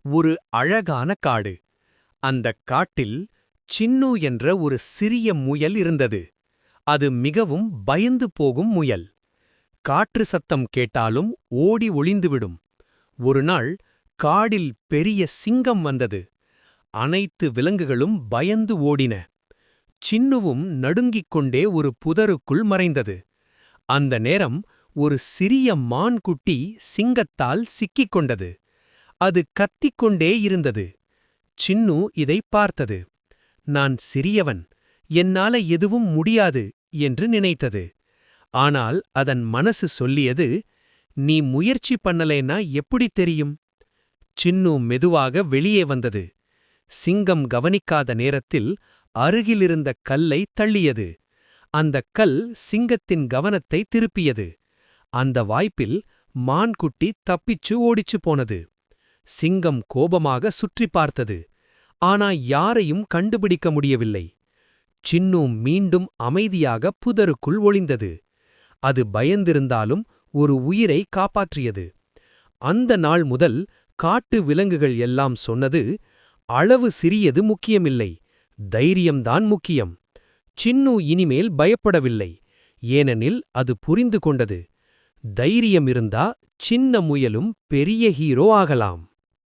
ஒரு அழகான காடு. அந்தக் காட்டில் சின்னு என்ற ஒரு சிறிய முயல் இருந்தது. அது மிகவும் பயந்து போகும் முயல். காற்று சத்தம் கேட்டாலும் ஓடி ஒளிந்துவிடும். ஒருநாள் காடில் பெரிய சிங்கம் வந்தது. அனைத்து விலங்குகளும் பயந்து ஓடின. சின்னுவும் நடுங்கிக் கொண்டே ஒரு புதருக்குள் மறைந்தது. அந்த நேரம் ஒரு சிறிய மான் குட்டி சிங்கத்தால் சிக்கிக் கொண்டது. அது கத்திக்கொண்டே இருந்தது. சின்னு இதைப் பார்த்தது. நான் சிறியவன், என்னால எதுவும் முடியாது என்று நினைத்தது. ஆனால் அதன் மனசு சொல்லியது, நீ முயற்சி பண்ணலேன்னா எப்படி தெரியும்? சின்னு மெதுவாக வெளியே வந்தது. சிங்கம் கவனிக்காத நேரத்தில் அருகிலிருந்த கல்லை தள்ளியது. அந்தக் கல் சிங்கத்தின் கவனத்தை திருப்பியது. அந்த வாய்ப்பில் மான்குட்டி தப்பிச்சு ஓடிச்சு போனது. சிங்கம் கோபமாக சுற்றி பார்த்தது. ஆனா யாரையும் கண்டுபிடிக்க முடியவில்லை. சின்னு மீண்டும் அமைதியாக புதருக்குள் ஒளிந்தது. அது பயந்திருந்தாலும் ஒரு உயிரை காப்பாற்றியது. அந்த நாள் முதல் காட்டு விலங்குகள் எல்லாம் சொன்னது, அளவு சிறியது முக்கியமில்லை, தைரியம்தான் முக்கியம். சின்னு இனிமேல் பயப்படவில்லை. ஏனெனில் அது புரிந்து கொண்டது, தைரியம் இருந்தா சின்ன முயலும் பெரிய ஹீரோ ஆகலாம்.